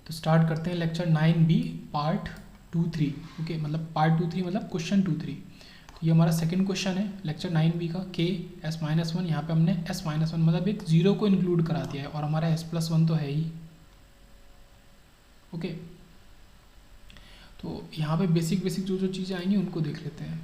तो स्टार्ट करते हैं लेक्चर 9B पार्ट 2-3। ओके, मतलब पार्ट 2-3 मतलब क्वेश्चन 2-3। तो ये हमारा सेकंड क्वेश्चन है लेक्चर 9B का, के S-1। यहाँ पे हमने S-1 मतलब एक जीरो को इंक्लूड करा दिया है और हमारा S+1 तो है ही। ओके, तो यहाँ पे बेसिक जो चीज़ें आएंगी उनको देख लेते हैं।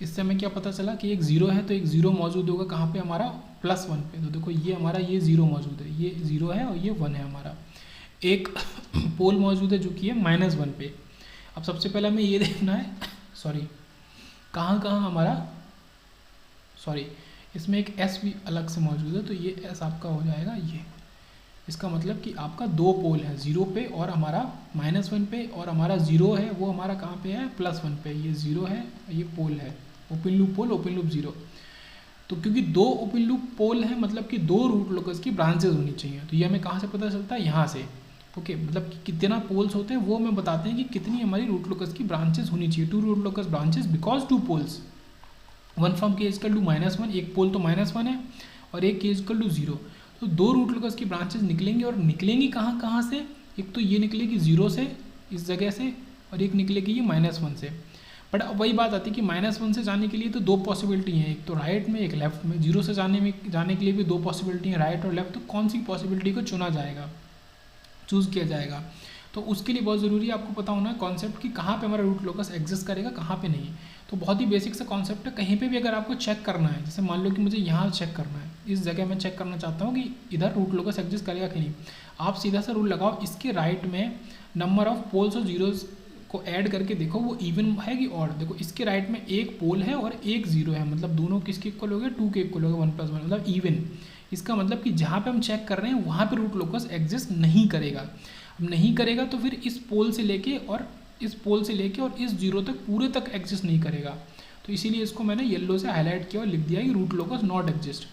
इससे हमें क्या पता चला कि एक ज़ीरो है तो एक ज़ीरो मौजूद होगा कहाँ पे, हमारा +1 पे। तो देखो ये हमारा ये ज़ीरो मौजूद है, ये ज़ीरो है और ये 1 है हमारा। एक पोल मौजूद है जो कि है -1 पे। अब सबसे पहले हमें ये देखना है सॉरी कहाँ हमारा इसमें एक S भी अलग से मौजूद है। तो ये S आपका हो जाएगा ये। इसका मतलब कि आपका दो पोल है, ज़ीरो पे और हमारा -1 पे, और हमारा ज़ीरो है वो हमारा कहाँ पे है, +1 पे। ये ज़ीरो है, ये पोल है, open loop pole, open loop zero. तो क्योंकि दो ओपन लूप पोल है मतलब कि दो रूट लोकस की ब्रांचेज होनी चाहिए। तो ये हमें कहाँ से पता चलता है, यहाँ से। ओके, मतलब कि कितना पोल्स होते हैं वो हमें बताते हैं कि कितनी हमारी रूट लोकस की ब्रांचेज होनी चाहिए। 2 root locus branches because 2 poles, 1 from k equal to -1, एक पोल तो -1 है और एक k इक्वल टू 0। तो दो रूट लोकस की ब्रांचेज निकलेंगी, और निकलेंगी कहाँ से, एक तो ये निकलेगी 0 से इस जगह से, और एक निकलेगी ये -1 से। बट अब वही बात आती है कि -1 से जाने के लिए तो दो पॉसिबिलिटी हैं, एक तो राइट में एक लेफ्ट में। 0 से जाने के लिए भी दो पॉसिबिलिटी हैं, राइट और लेफ्ट। तो कौन सी पॉसिबिलिटी को चूज़ किया जाएगा। तो उसके लिए बहुत ज़रूरी है आपको पता होना कॉन्सेप्ट कि कहाँ पे हमारा रूट लोकस एग्जिस्ट करेगा, कहाँ पे नहीं। तो बहुत ही बेसिक सा कॉन्सेप्ट है। कहीं पे भी अगर आपको चेक करना है, जैसे मान लो कि मुझे यहाँ चेक करना है, इस जगह मैं चेक करना चाहता हूँ कि इधर रूट लोकस एग्जिस्ट करेगा कि नहीं, आप सीधा सा रूल लगाओ, इसके राइट में नंबर ऑफ पोल्स और जीरोज़ को ऐड करके देखो वो इवन है कि ऑड। देखो इसके राइट में एक पोल है और एक जीरो है, मतलब दोनों किसके इक्वल हो गए, 2 के इक्वल हो गए, 1 + 1 मतलब इवन। इसका मतलब कि जहाँ पे हम चेक कर रहे हैं वहाँ पे रूट लोकस एग्जिस्ट नहीं करेगा। अब नहीं करेगा तो फिर इस पोल से लेके और इस जीरो तक पूरे तक एग्जिस्ट नहीं करेगा। तो इसीलिए इसको मैंने येलो से हाईलाइट किया और लिख दिया कि रूट लोकस नॉट एग्जिस्ट।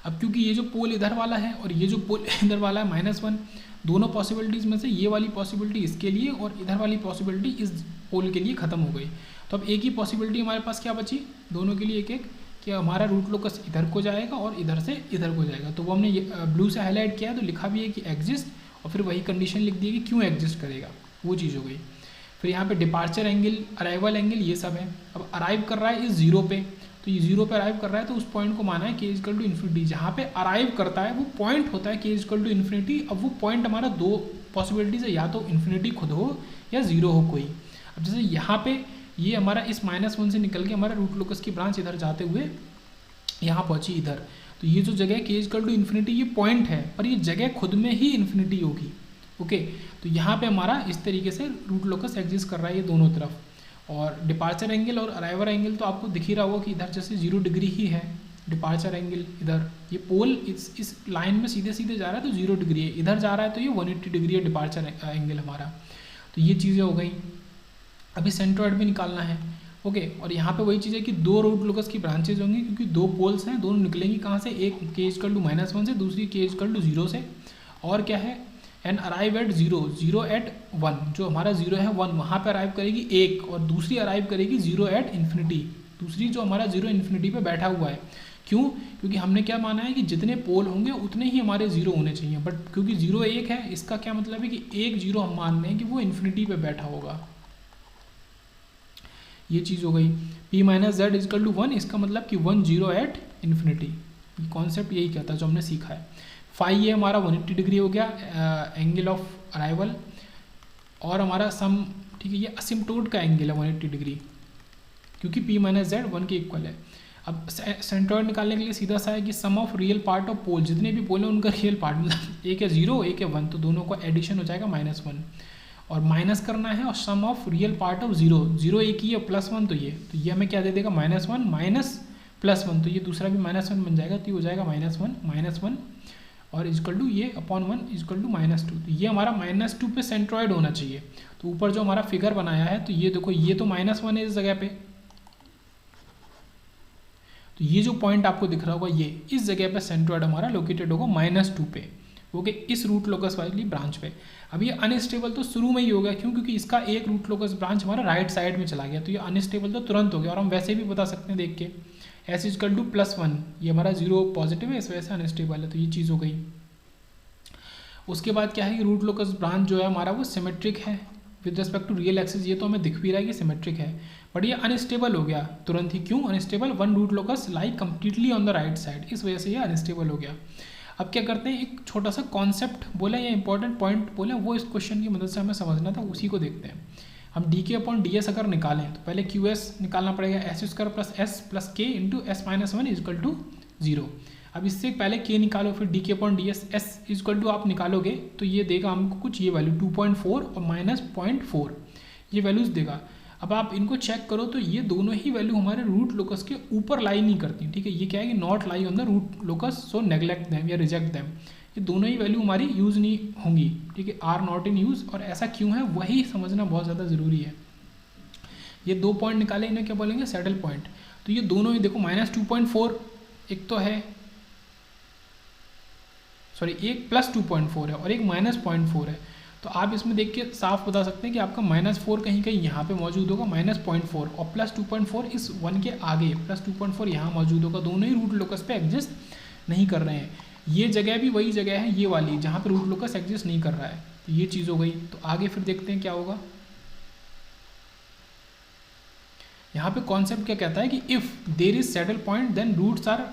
अब क्योंकि ये जो पोल इधर वाला है और ये जो पोल इधर वाला है -1, दोनों पॉसिबिलिटीज़ में से ये वाली पॉसिबिलिटी इसके लिए और इधर वाली पॉसिबिलिटी इस पोल के लिए ख़त्म हो गई। तो अब एक ही पॉसिबिलिटी हमारे पास क्या बची, दोनों के लिए एक एक, कि हमारा रूट लोकस इधर को जाएगा और इधर से इधर को जाएगा। तो वो हमने ब्लू से हाईलाइट किया है, तो लिखा भी है कि एग्जिस्ट, और फिर वही कंडीशन लिख दी है कि क्यों एग्जिस्ट करेगा, वो चीज़ हो गई। फिर यहाँ पे डिपार्चर एंगल, अराइवल एंगल, ये सब है। अब अराइव कर रहा है इस जीरो पे, तो ये जीरो पे अराइव कर रहा है तो उस पॉइंट को माना है k इक्वल टू इन्फिनिटी। जहाँ पे अराइव करता है वो पॉइंट होता है k इक्वल टू इन्फिनिटी। अब वो पॉइंट हमारा दो पॉसिबिलिटीज है, या तो इन्फिनिटी खुद हो या जीरो हो कोई। अब जैसे यहाँ पे ये हमारा इस -1 से निकल के हमारा रूट लोकस की ब्रांच इधर जाते हुए यहाँ पहुँची इधर। तो ये जो जगह k इक्वल टू इन्फिनिटी ये पॉइंट है, पर ये जगह खुद में ही इन्फिनिटी होगी। ओके, तो यहाँ पे हमारा इस तरीके से रूट लोकस एग्जिस्ट कर रहा है ये दोनों तरफ। और डिपार्चर एंगल और अराइवल एंगल तो आपको दिख ही रहा होगा कि इधर जैसे 0 डिग्री ही है डिपार्चर एंगल। इधर ये पोल इस लाइन में सीधे जा रहा है तो 0 डिग्री है, इधर जा रहा है तो ये 180 डिग्री है डिपार्चर एंगल हमारा। तो ये चीज़ें हो गई। अभी सेंट्रोइड भी निकालना है। ओके, और यहाँ पे वही चीज़ है कि दो रूट लोकस की ब्रांचेज होंगी, क्योंकि दो पोल्स हैं, दोनों निकलेंगी कहाँ से, एक k इक्वल टू -1 से, दूसरी k इक्वल टू 0 से। और क्या है, एंड अराइव एट 0 एट 1, जो हमारा 0 है 1 वहाँ पे अराइव करेगी एक, और दूसरी अराइव करेगी 0 एट इन्फिनिटी, दूसरी जो हमारा 0 इन्फिनिटी पे बैठा हुआ है। क्यों, क्योंकि हमने क्या माना है कि जितने पोल होंगे उतने ही हमारे 0 होने चाहिए। बट क्योंकि 0 1 है, इसका क्या मतलब है कि एक 0 हम मान रहे हैं कि वो इन्फिनिटी पे बैठा होगा। ये चीज़ हो गई। p - z इक्वल टू 1, इसका मतलब कि 1 0 एट इन्फिनिटी। ये कॉन्सेप्ट यही कहता है जो हमने सीखा है। फाई ये हमारा 180 डिग्री हो गया एंगल ऑफ अराइवल, और हमारा सम, ठीक है, ये असिम्प्टोट का एंगल है 180 डिग्री, क्योंकि p - z 1 के इक्वल है। अब सेंट्रोइड निकालने के लिए सीधा सा है कि सम ऑफ रियल पार्ट ऑफ पोल, जितने भी पोल हैं उनका रियल पार्ट, मतलब एक है 0 एक है 1, तो दोनों का एडिशन हो जाएगा -1, और माइनस करना है, और सम ऑफ रियल पार्ट ऑफ 0 एक ही है +1, तो ये हमें क्या दे देगा, -1 माइनस +1, तो ये दूसरा भी -1 बन जाएगा, तो ये हो जाएगा -1 और इक्वल टू ये अपॉन 1 इक्वल टू -2। तो ये हमारा -2 पे सेंट्रोइड होना चाहिए। तो ऊपर जो हमारा फिगर बनाया है, तो ये देखो ये तो -1 है इस जगह पे, तो ये जो पॉइंट आपको दिख रहा होगा ये इस जगह पे सेंट्रोइड हमारा लोकेटेड होगा -2 पे। ओके, इस रूट लोकस वाली ब्रांच पे। अब ये अनस्टेबल तो शुरू में ही हो गया, क्यों, क्योंकि इसका एक रूट लोकस ब्रांच हमारा राइट साइड में चला गया, तो ये अनस्टेबल तो तुरंत हो गया। और हम वैसे भी बता सकते हैं देख के, s इक्वल टू +1, ये हमारा 0 पॉजिटिव है, इस वजह से अनस्टेबल है, तो ये चीज़ हो गई। उसके बाद क्या है कि रूट लोकस ब्रांच जो है हमारा वो सिमेट्रिक है with respect to real axis, ये तो हमें दिख भी रहा है कि सिमेट्रिक है, बट ये अनस्टेबल हो गया तुरंत ही। क्यों unstable? One root locus lie completely on the right side, इस वजह से ये अनस्टेबल हो गया। अब क्या करते हैं, एक छोटा सा कॉन्सेप्ट बोला या इंपॉर्टेंट पॉइंट बोला, वो इस क्वेश्चन की मदद से हमें समझना था, उसी को देखते हैं। हम D K upon D S अगर निकालें तो पहले क्यू एस निकालना पड़ेगा, S square plus K into S minus one equal to zero. अब इससे पहले के निकालो, फिर D K upon D S, S equal to आप निकालोगे तो ये देगा हमको कुछ ये वैल्यू 2.4 और माइनस 0.4 ये वैल्यूज़ देगा। अब आप इनको चेक करो तो ये दोनों ही वैल्यू हमारे रूट लोकस के ऊपर लाई नहीं करती, ठीक है। ये क्या है कि not lie on the root locus, so neglect them या रिजेक्ट देम, ये दोनों ही वैल्यू हमारी यूज़ नहीं होंगी, ठीक है, आर नॉट इन यूज़। और ऐसा क्यों है वही समझना बहुत ज़्यादा ज़रूरी है। ये दो पॉइंट निकाले, इन्हें क्या बोलेंगे, सैडल पॉइंट। तो ये दोनों ही देखो माइनस 2.4 एक तो है, सॉरी एक प्लस 2.4 है और एक माइनस 0.4 है। तो आप इसमें देख के साफ बता सकते हैं कि आपका -4 कहीं कहीं यहाँ पे मौजूद होगा, -0.4 और प्लस 2.4 इस 1 के आगे, प्लस 2.4 यहाँ मौजूद होगा। दोनों ही रूट लोकस पे एग्जिस्ट नहीं कर रहे हैं। ये जगह भी वही जगह है, ये वाली जहाँ पे रूट लोकस एग्जिस्ट नहीं कर रहा है। तो ये चीज़ हो गई। तो आगे फिर देखते हैं क्या होगा। यहाँ पे कॉन्सेप्ट क्या कहता है कि if there is saddle point then roots are,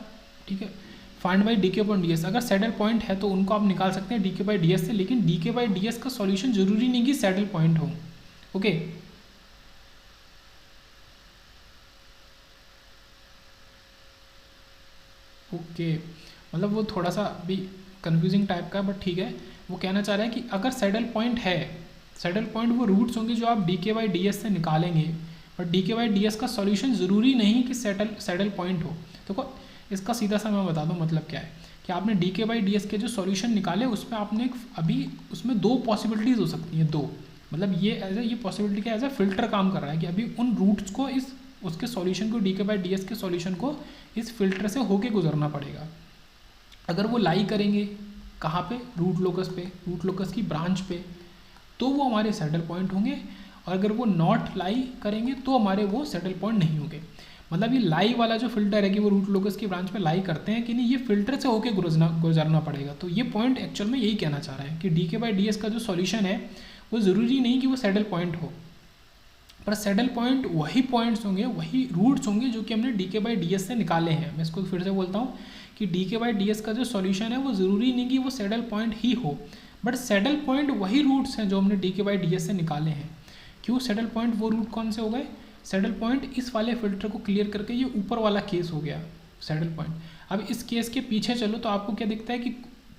ठीक है, find by D K upon D S. अगर सैडल पॉइंट है तो उनको आप निकाल सकते हैं D K by D S से, लेकिन D K by D S का सॉल्यूशन जरूरी नहीं कि सैडल पॉइंट हो। ओके ओके, मतलब वो थोड़ा सा भी कंफ्यूजिंग टाइप का, बट ठीक है। वो कहना चाह रहा है कि अगर सैडल पॉइंट है, सैडल पॉइंट वो रूट्स होंगे जो आप D K by D S से निकालेंगे, but D K by D S का सॉल्यूशन ज़रूरी नहीं कि सैडल पॉइंट हो। देखो इसका सीधा सा मैं बता दूं मतलब क्या है कि आपने D K by D S के जो सॉल्यूशन निकाले उसमें आपने अभी उसमें दो पॉसिबिलिटीज़ हो सकती हैं, दो, मतलब ये पॉसिबिलिटी क्या एज ए फिल्टर काम कर रहा है कि अभी उन रूट्स को इस उसके सॉल्यूशन को D K by D S के सॉल्यूशन को इस फिल्टर से होके गुजरना पड़ेगा। अगर वो लाई करेंगे कहाँ पे, रूट लोकस पे, रूट लोकस की ब्रांच पे, तो वो हमारे सैडल पॉइंट होंगे। और अगर वो नॉट लाई करेंगे तो हमारे वो सैडल पॉइंट नहीं होंगे। मतलब ये लाई वाला जो फिल्टर है कि वो रूट लोकस की ब्रांच पे लाई करते हैं कि नहीं, ये फिल्टर से होके गुजरना पड़ेगा। तो ये पॉइंट एक्चुअल में यही कहना चाह रहा है कि D K by D S का जो सॉल्यूशन है वो ज़रूरी नहीं कि वो सैडल पॉइंट हो, पर सैडल पॉइंट वही पॉइंट्स होंगे, वही रूट्स होंगे जो कि हमने D K by D S से निकाले हैं। मैं इसको फिर से बोलता हूँ कि D K by D S का जो सॉल्यूशन है वो ज़रूरी नहीं कि वो सैडल पॉइंट ही हो, बट सैडल पॉइंट वही रूट्स हैं जो हमने D K by D S से निकाले हैं। क्यों सैडल पॉइंट वो रूट कौन से हो गए, सैडल पॉइंट इस वाले फिल्टर को क्लियर करके ये ऊपर वाला केस हो गया सैडल पॉइंट। अब इस केस के पीछे चलो तो आपको क्या दिखता है कि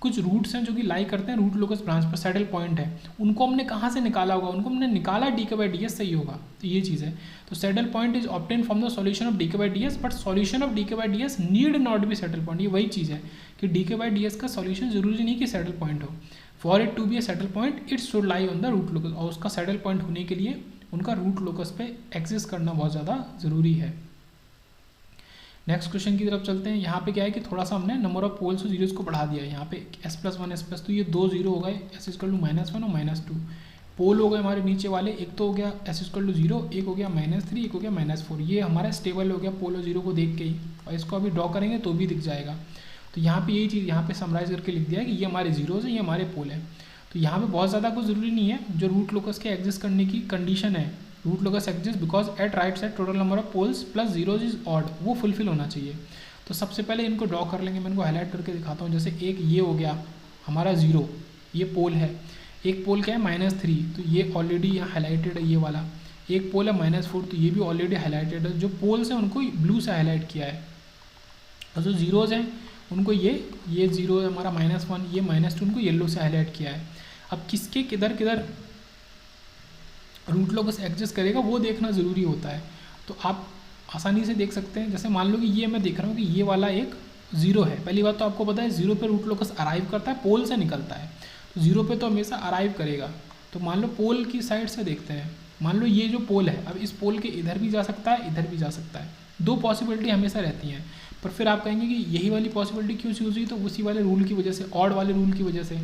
कुछ रूट्स हैं जो कि लाई करते हैं रूट लोकस ब्रांच पर, सैडल पॉइंट है, उनको हमने कहाँ से निकाला होगा, उनको हमने निकाला D K by D S से ही होगा। तो ये चीज़ है। तो saddle point is obtain from the solution of D K by D S, but solution of D K by D S need not be saddle point. ये वही चीज़ है कि D K by D S का solution जरूरी नहीं कि saddle point हो। For it to be a saddle point it should lie on the root locus, और उसका सैडल पॉइंट होने के लिए उनका रूट लोकस पे एग्जिस्ट करना बहुत ज़्यादा ज़रूरी है। नेक्स्ट क्वेश्चन की तरफ चलते हैं। यहाँ पे क्या है कि थोड़ा सा हमने नंबर ऑफ पोल्स और जीरोस को बढ़ा दिया है। यहाँ पे s प्लस 1 s+2, ये दो जीरो हो गए, s इक्वल टू -1 और -2 पोल हो गए हमारे नीचे वाले। एक तो हो गया s इक्वल टू 0, एक हो गया -3, एक हो गया -4। ये हमारा स्टेबल हो गया पोल और जीरो को देख के ही, और इसको अभी ड्रॉ करेंगे तो भी दिख जाएगा। तो यहाँ पे यही चीज़ यहाँ पे समराइज करके लिख दिया है कि ये हमारे जीरोज हैं, ये हमारे पोल है। तो यहाँ पे बहुत ज़्यादा कुछ ज़रूरी नहीं है, जो रूट लोकस के एग्जिस्ट करने की कंडीशन है, root locus exist because at right side total number of poles plus zeros is odd, वो फुलफिल होना चाहिए। तो सबसे पहले इनको ड्रॉ कर लेंगे, मैं इनको हाईलाइट करके दिखाता हूँ। जैसे एक ये हो गया हमारा 0, ये पोल है। एक पोल क्या है -3, तो ये ऑलरेडी यहाँ हाईलाइटेड है ये वाला। एक पोल है -4, तो ये भी ऑलरेडी हाईलाइटेड है। जो पोल्स हैं उनको ब्लू से हाईलाइट किया है, और जो जीरोज़ हैं उनको ये 0 है हमारा -1, ये -2 उनको येलो से हाईलाइट किया है। अब किसके किधर किधर रूट लोकस एग्जिस्ट करेगा वो देखना ज़रूरी होता है। तो आप आसानी से देख सकते हैं। जैसे मान लो कि ये मैं देख रहा हूँ कि ये वाला एक 0 है। पहली बात तो आपको पता है 0 पे रूट लोकस अराइव करता है, पोल से निकलता है। तो 0 पे तो हमेशा अराइव करेगा। तो मान लो पोल की साइड से देखते हैं, मान लो ये जो पोल है, अब इस पोल के इधर भी जा सकता है, इधर भी जा सकता है। दो पॉसिबिलिटी हमेशा रहती हैं, पर फिर आप कहेंगे कि यही वाली पॉसिबिलिटी क्यों चूज़ हुई, तो उसी वाले रूल की वजह से, ऑड वाले रूल की वजह से।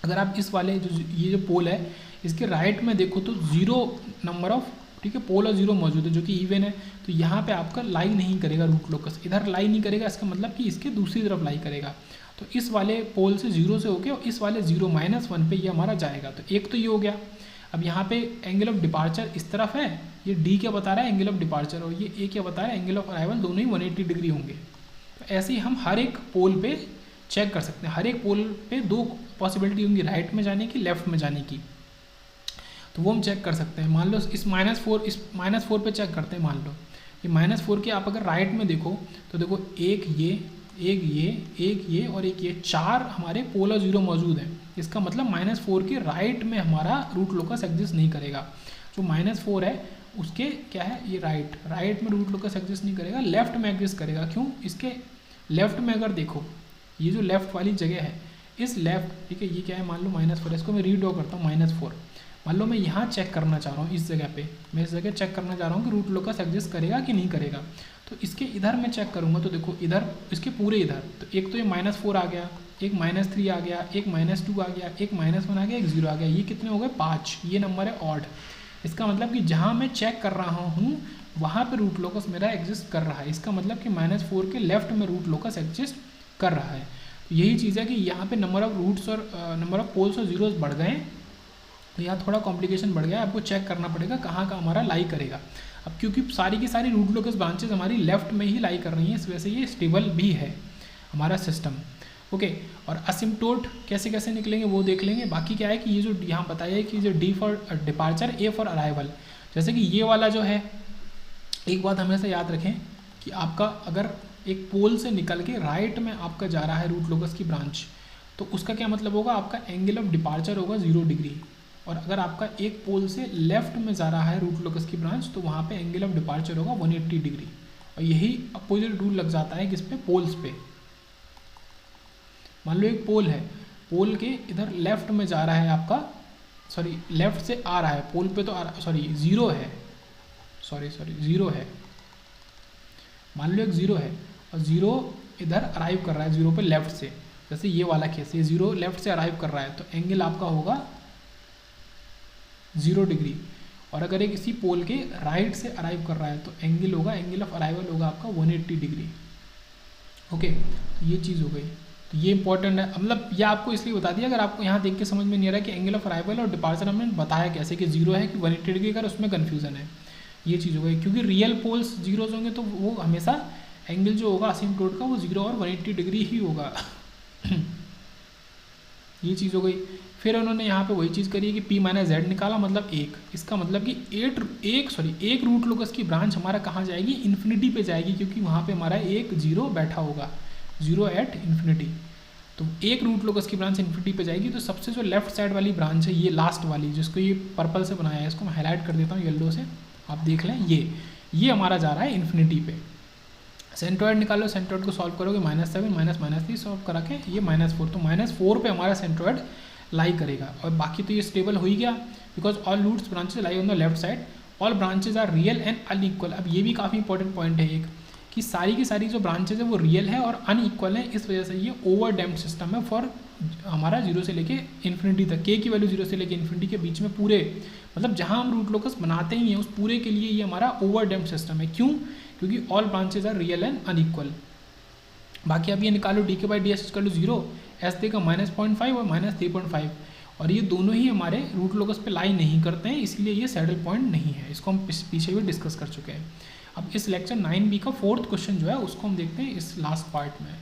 अगर आप इस वाले ये जो पोल है इसके राइट में देखो तो 0 नंबर ऑफ, ठीक है, पोल और 0 मौजूद है जो कि इवन है। तो यहाँ पे आपका लाई नहीं करेगा रूट लोकस, इधर लाई नहीं करेगा, इसका मतलब कि इसके दूसरी तरफ लाई करेगा। तो इस वाले पोल से 0 से होके और इस वाले 0 -1 पे ये हमारा जाएगा। तो एक तो ये हो गया। अब यहाँ पे एंगल ऑफ डिपार्चर इस तरफ है, ये डी क्या बता रहा है एंगल ऑफ डिपार्चर, और ये ए क्या बता रहा है एंगल ऑफ अराइवल, दोनों ही 180 डिग्री होंगे। तो ऐसे ही हम हर एक पोल पे चेक कर सकते हैं। हर एक पोल पे दो पॉसिबिलिटी होंगी, राइट में जाने की, लेफ्ट में जाने की, तो वो हम चेक कर सकते हैं। मान लो इस -4 पे चेक करते हैं। मान लो ये -4 के आप अगर राइट में देखो तो देखो एक ये और एक ये, 4 हमारे पोल और 0 मौजूद हैं। इसका मतलब -4 के राइट में हमारा रूट लोकस एग्जिस्ट नहीं करेगा। जो -4 है उसके क्या है, ये राइट में रूट लोकस एग्जिस्ट नहीं करेगा, लेफ्ट में एग्जिस्ट करेगा। क्यों? इसके लेफ्ट में अगर देखो, ये जो लेफ्ट वाली जगह है, इस लेफ्ट, ठीक है, ये क्या है, मान लो -4, इसको मैं रीड्रॉ करता हूँ -4। मान लो मैं यहाँ चेक करना चाह रहा हूँ, इस जगह पे मैं इस जगह चेक करना चाह रहा हूँ कि रूट लोकस एग्जिस्ट करेगा कि नहीं करेगा। तो इसके इधर मैं चेक करूँगा, तो देखो इधर, इसके पूरे इधर, तो एक तो ये -4 आ गया, एक -3 आ गया, एक -2 आ गया, एक -1 आ गया, एक 0 आ गया। ये कितने हो गए? 5। ये नंबर है ऑड। इसका मतलब कि जहाँ मैं चेक कर रहा हूँ वहाँ पे रूट लोकस मेरा एग्जिस्ट कर रहा है। इसका मतलब कि -4 के लेफ्ट में रूट लोकस एग्जिस्ट कर रहा है। तो यही चीज़ है कि यहाँ पे नंबर ऑफ रूट्स और नंबर ऑफ पोल्स और जीरोस बढ़ गए, तो यहाँ थोड़ा कॉम्प्लिकेशन बढ़ गया। आपको चेक करना पड़ेगा कहाँ का हमारा लाई करेगा। अब क्योंकि सारी की सारी रूट लोकस ब्रांचेज हमारी लेफ्ट में ही लाई कर रही हैं, इस वजह से ये स्टेबल भी है हमारा सिस्टम। ओके, और असिम्प्टोट कैसे कैसे निकलेंगे वो देख लेंगे। बाकी क्या है कि ये जो यहाँ बताया है कि जो D for departure, A for arrival, जैसे कि ये वाला जो है, एक बात हमेशा याद रखें कि आपका अगर एक पोल से निकल के राइट में आपका जा रहा है रूट लोकस की ब्रांच, तो उसका क्या मतलब होगा, आपका एंगल ऑफ डिपार्चर होगा 0 डिग्री। और अगर आपका एक पोल से लेफ्ट में जा रहा है रूट लोकस की ब्रांच, तो वहाँ पे एंगल ऑफ डिपार्चर होगा 180 डिग्री। और यही अपोजिट रूल लग जाता है किस पे, पोल्स पे। मान लो एक पोल है, पोल के इधर लेफ्ट में जा रहा है आपका, सॉरी लेफ्ट से आ रहा है पोल पे, तो जीरो है, जीरो है। मान लो एक 0 है और 0 इधर अराइव कर रहा है 0 पे लेफ्ट से, जैसे ये वाला केस, ये 0 लेफ्ट से अराइव कर रहा है, तो एंगल आपका होगा 0 डिग्री। और अगर एक इसी पोल के राइट से अराइव कर रहा है तो एंगल होगा, एंगल ऑफ अराइवल होगा आपका 180 डिग्री। ओके, तो ये चीज़ हो गई। तो ये इंपॉर्टेंट है, मतलब ये आपको इसलिए बता दिया, अगर आपको यहाँ देख के समझ में नहीं आ रहा कि एंगल ऑफ अराइवल और डिपार्चर हमने बताया कैसे कि 0 है कि 180 डिग्री, अगर उसमें कन्फ्यूजन है, ये चीज़ हो गई। क्योंकि रियल पोल्स जीरोज होंगे तो वो हमेशा एंगल जो होगा असिम्प्टोट का वो 0 और 180 डिग्री ही होगा। ये चीज़ हो गई। फिर उन्होंने यहाँ पे वही चीज़ करी है कि P - Z निकाला, मतलब 1। इसका मतलब कि एक रूट लोकस की ब्रांच हमारा कहाँ जाएगी, इन्फिनिटी पे जाएगी, क्योंकि वहाँ पे हमारा एक 0 बैठा होगा, 0 एट इन्फिनिटी। तो एक रूट लोकस की ब्रांच इन्फिनिटी पे जाएगी। तो सबसे जो लेफ्ट साइड वाली ब्रांच है, ये लास्ट वाली, जिसको ये पर्पल से बनाया है, इसको मैं हाईलाइट कर देता हूँ येलो से, आप देख लें, ये हमारा जा रहा है इन्फिनिटी पे। सेंट्रोइड निकालो, सेंट्रोइड को सॉल्व करोगे -7 -3 सॉल्व करा के ये -4, तो -4 पे हमारा सेंट्रोइड लाई करेगा। और बाकी तो ये स्टेबल हो ही गया, because all roots branches lie on the left side, all branches are real and unequal. अब ये भी काफ़ी इंपॉर्टेंट पॉइंट है एक, कि सारी की सारी जो ब्रांचेज है वो रियल है और अनइक्वल है, इस वजह से ये ओवर डैम्प्ड सिस्टम है फॉर हमारा 0 से लेके इन्फिनिटी तक। के की वैल्यू 0 से लेके इन्फिनिटी के बीच में पूरे, मतलब जहाँ हम रूट लोकस बनाते ही हैं उस पूरे के लिए ये हमारा ओवर डैम्प्ड सिस्टम है। क्यों? क्योंकि all branches are real and unequal. बाकी अब ये निकालो dk/ds = 0, एस देगा -0.5 और -3.5, और ये दोनों ही हमारे रूट लोकस पे लाई नहीं करते हैं, इसलिए ये सैडल पॉइंट नहीं है। इसको हम पीछे भी डिस्कस कर चुके हैं। अब इस लेक्चर 9B का 4th क्वेश्चन जो है उसको हम देखते हैं इस लास्ट पार्ट में।